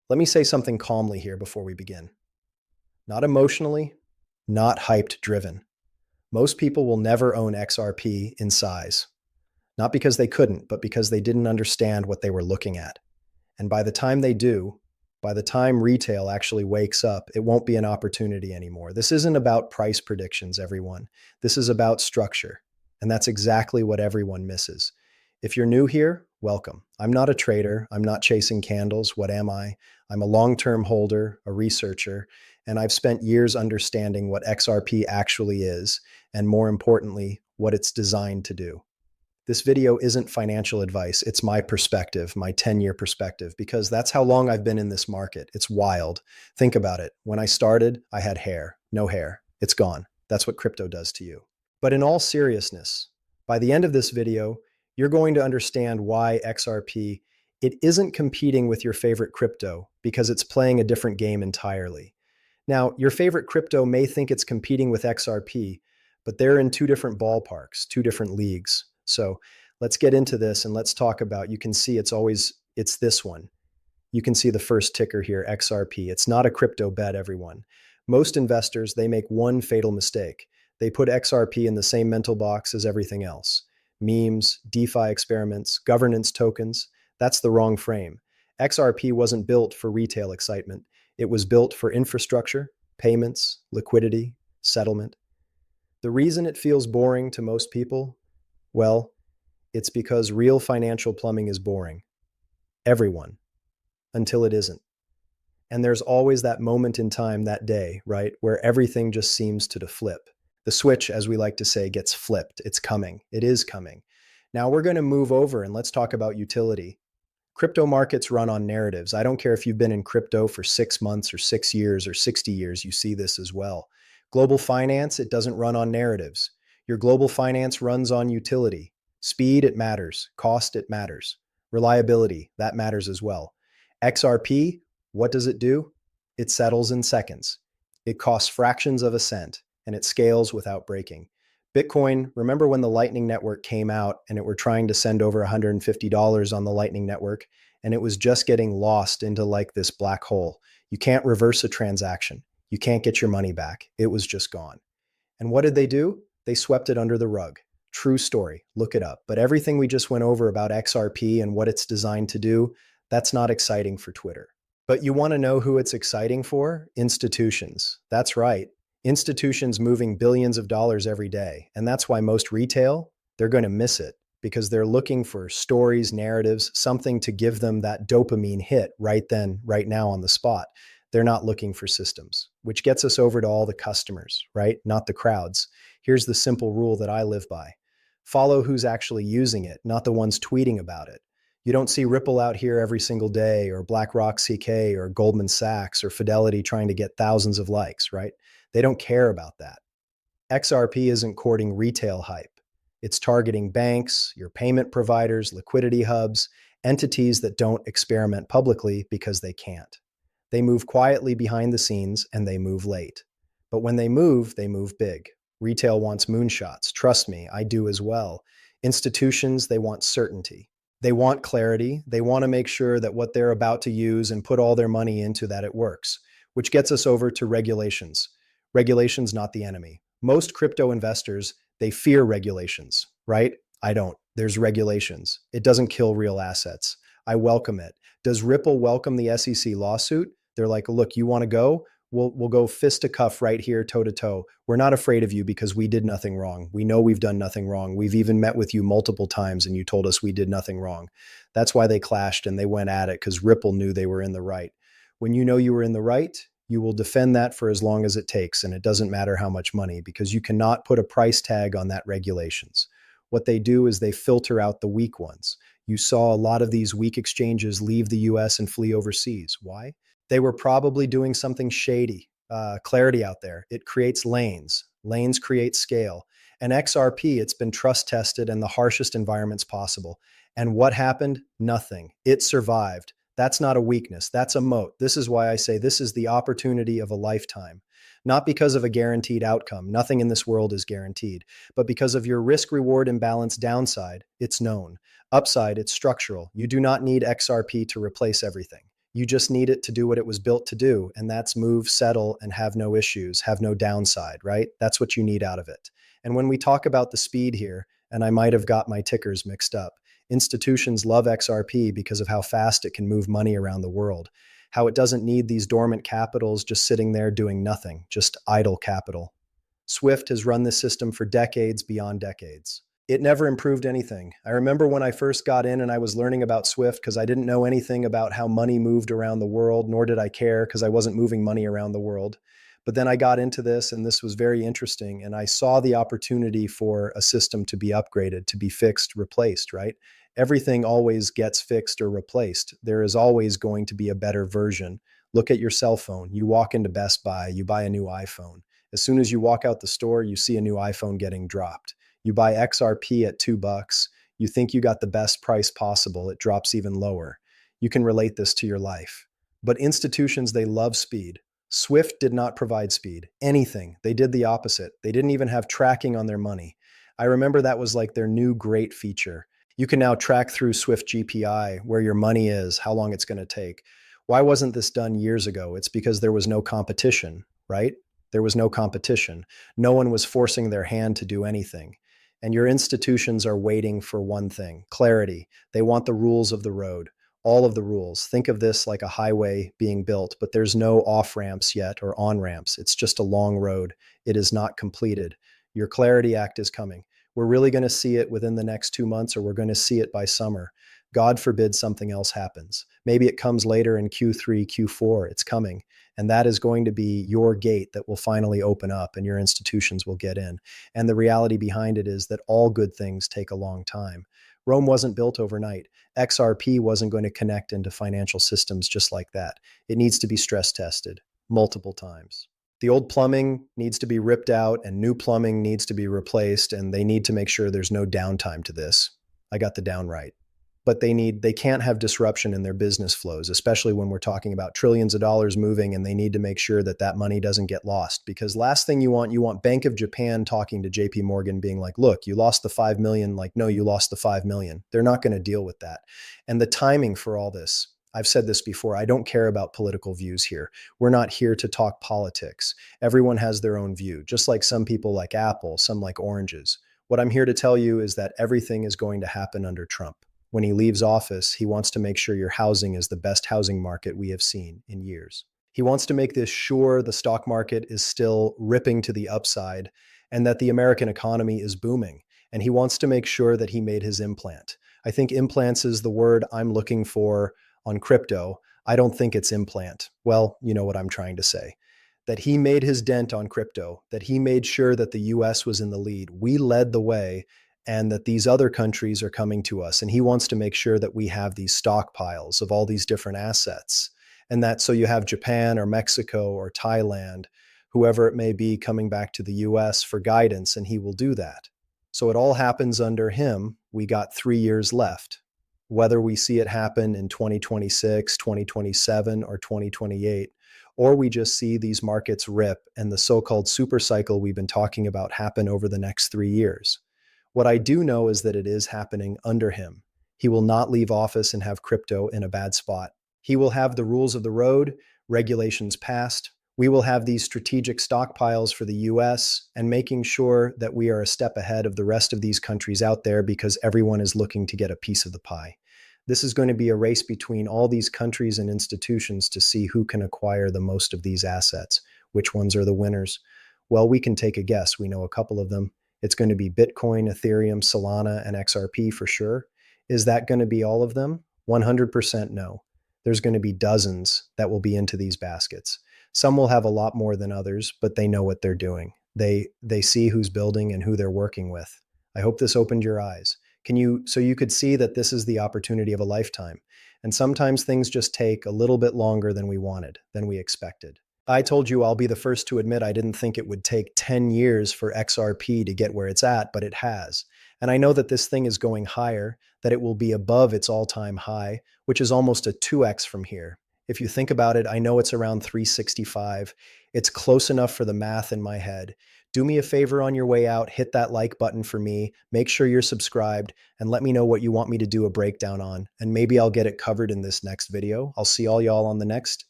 Let me say something calmly here before we begin. Not emotionally, not hyped driven. Most people will never own XRP in size. Not because they couldn't, but because they didn't understand what they were looking at. And by the time they do, by the time retail actually wakes up, it won't be an opportunity anymore. This isn't about price predictions, everyone. This is about structure. And that's exactly what everyone misses. If you're new here, welcome. I'm not a trader. I'm not chasing candles. What am I? I'm a long-term holder, a researcher, and I've spent years understanding what XRP actually is, and more importantly, what it's designed to do. This video isn't financial advice. It's my perspective, my 10-year perspective, because that's how long I've been in this market. It's wild. Think about it. When I started, I had hair. No hair. It's gone. That's what crypto does to you. But in all seriousness, by the end of this video, you're going to understand why XRP, it isn't competing with your favorite crypto because it's playing a different game entirely. Now, your favorite crypto may think it's competing with XRP, but they're in two different ballparks, two different leagues. So let's get into this and let's talk about, you can see it's this one. You can see the first ticker here, XRP. It's not a crypto bet, everyone. Most investors, they make one fatal mistake. They put XRP in the same mental box as everything else. Memes, DeFi experiments, governance tokens. That's the wrong frame. XRP wasn't built for retail excitement. It was built for infrastructure, payments, liquidity, settlement. The reason it feels boring to most people, well, it's because real financial plumbing is boring. Everyone. Until it isn't. And there's always that moment in time, that day, right, where everything just seems to flip. The switch, as we like to say, gets flipped. It's coming. It is coming. Now we're going to move over and let's talk about utility. Crypto markets run on narratives. I don't care if you've been in crypto for 6 months or 6 years or 60 years, you see this as well. Global finance, it doesn't run on narratives. Your global finance runs on utility. Speed, it matters. Cost, it matters. Reliability, that matters as well. XRP, what does it do? It settles in seconds. It costs fractions of a cent, and it scales without breaking. Bitcoin, remember when the Lightning Network came out and it were trying to send over $150 on the Lightning Network, and it was just getting lost into like this black hole. You can't reverse a transaction. You can't get your money back. It was just gone. And what did they do? They swept it under the rug. True story. Look it up. But everything we just went over about XRP and what it's designed to do, that's not exciting for Twitter. But you want to know who it's exciting for? Institutions. That's right. Institutions moving billions of dollars every day. And that's why most retail, they're going to miss it because they're looking for stories, narratives, something to give them that dopamine hit right then, right now on the spot. They're not looking for systems, which gets us over to all the customers, right? Not the crowds. Here's the simple rule that I live by. Follow who's actually using it, not the ones tweeting about it. You don't see Ripple out here every single day, or BlackRock CK, or Goldman Sachs, or Fidelity trying to get thousands of likes, right? They don't care about that. XRP isn't courting retail hype. It's targeting banks, your payment providers, liquidity hubs, entities that don't experiment publicly because they can't. They move quietly behind the scenes and they move late. But when they move big. Retail wants moonshots. Trust me, I do as well. Institutions, they want certainty. They want clarity. They want to make sure that what they're about to use and put all their money into, that it works, which gets us over to regulations. Regulations, not the enemy. Most crypto investors, they fear regulations, right? I don't. There's regulations. It doesn't kill real assets. I welcome it. Does Ripple welcome the SEC lawsuit? They're like, look, you want to go? We'll go fist to cuff right here, toe to toe. We're not afraid of you because we did nothing wrong. We know we've done nothing wrong. We've even met with you multiple times and you told us we did nothing wrong. That's why they clashed and they went at it, because Ripple knew they were in the right. When you know you were in the right, you will defend that for as long as it takes, and it doesn't matter how much money, because you cannot put a price tag on that regulations. What they do is they filter out the weak ones. You saw a lot of these weak exchanges leave the US and flee overseas. Why? They were probably doing something shady. Clarity out there. It creates lanes. Lanes create scale. And XRP, it's been trust tested in the harshest environments possible. And what happened? Nothing. It survived. That's not a weakness. That's a moat. This is why I say this is the opportunity of a lifetime. Not because of a guaranteed outcome. Nothing in this world is guaranteed. But because of your risk-reward imbalance downside, it's known. Upside, it's structural. You do not need XRP to replace everything. You just need it to do what it was built to do, and that's move, settle, and have no issues, have no downside, right? That's what you need out of it. And when we talk about the speed here, and I might have got my tickers mixed up, institutions love XRP because of how fast it can move money around the world, how it doesn't need these dormant capitals just sitting there doing nothing, just idle capital. Swift has run this system for decades beyond decades. It never improved anything. I remember when I first got in and I was learning about Swift because I didn't know anything about how money moved around the world, nor did I care because I wasn't moving money around the world. But then I got into this and this was very interesting. And I saw the opportunity for a system to be upgraded, to be fixed, replaced, right? Everything always gets fixed or replaced. There is always going to be a better version. Look at your cell phone. You walk into Best Buy, you buy a new iPhone. As soon as you walk out the store, you see a new iPhone getting dropped. You buy XRP at $2. You think you got the best price possible. It drops even lower. You can relate this to your life. But institutions, they love speed. Swift did not provide speed, anything. They did the opposite. They didn't even have tracking on their money. I remember that was like their new great feature. You can now track through Swift GPI where your money is, how long it's going to take. Why wasn't this done years ago? It's because there was no competition, right? There was no competition. No one was forcing their hand to do anything. And your institutions are waiting for one thing, clarity. They want the rules of the road, all of the rules. Think of this like a highway being built, but there's no off ramps yet or on ramps. It's just a long road. It is not completed. Your Clarity Act is coming. We're really going to see it within the next 2 months, or we're going to see it by summer. God forbid something else happens. Maybe it comes later in Q3, Q4. It's coming. And that is going to be your gate that will finally open up and your institutions will get in. And the reality behind it is that all good things take a long time. Rome wasn't built overnight. XRP wasn't going to connect into financial systems just like that. It needs to be stress tested multiple times. The old plumbing needs to be ripped out and new plumbing needs to be replaced, and they need to make sure there's no downtime to this. I got the down right. But they can't have disruption in their business flows, especially when we're talking about trillions of dollars moving, and they need to make sure that that money doesn't get lost. Because last thing you want Bank of Japan talking to JP Morgan being like, look, you lost the 5 million. Like, no, you lost the 5 million. They're not going to deal with that. And the timing for all this, I've said this before, I don't care about political views here. We're not here to talk politics. Everyone has their own view, just like some people like Apple, some like oranges. What I'm here to tell you is that everything is going to happen under Trump. When he leaves office, he wants to make sure your housing is the best housing market we have seen in years. He wants to make this sure the stock market is still ripping to the upside and that the American economy is booming. And he wants to make sure that he made his implant. I think implants is the word I'm looking for on crypto. I don't think it's implant. Well, you know what I'm trying to say. That he made his dent on crypto, that he made sure that the US was in the lead. We led the way, and that these other countries are coming to us. And he wants to make sure that we have these stockpiles of all these different assets. And that so you have Japan or Mexico or Thailand, whoever it may be, coming back to the US for guidance, and he will do that. So it all happens under him. We got 3 years left. Whether we see it happen in 2026, 2027, or 2028, or we just see these markets rip and the so-called super cycle we've been talking about happen over the next 3 years. What I do know is that it is happening under him. He will not leave office and have crypto in a bad spot. He will have the rules of the road, regulations passed. We will have these strategic stockpiles for the US and making sure that we are a step ahead of the rest of these countries out there because everyone is looking to get a piece of the pie. This is going to be a race between all these countries and institutions to see who can acquire the most of these assets. Which ones are the winners? Well, we can take a guess. We know a couple of them. It's going to be Bitcoin, Ethereum, Solana, and XRP for sure. Is that going to be all of them? 100% no. There's going to be dozens that will be into these baskets. Some will have a lot more than others, but they know what they're doing. They see who's building and who they're working with. I hope this opened your eyes. So you could see that this is the opportunity of a lifetime. And sometimes things just take a little bit longer than we wanted, than we expected. I told you I'll be the first to admit I didn't think it would take 10 years for XRP to get where it's at, but it has. And I know that this thing is going higher, that it will be above its all-time high, which is almost a 2x from here. If you think about it, I know it's around 365. It's close enough for the math in my head. Do me a favor on your way out, hit that like button for me, make sure you're subscribed, and let me know what you want me to do a breakdown on, and maybe I'll get it covered in this next video. I'll see all y'all on the next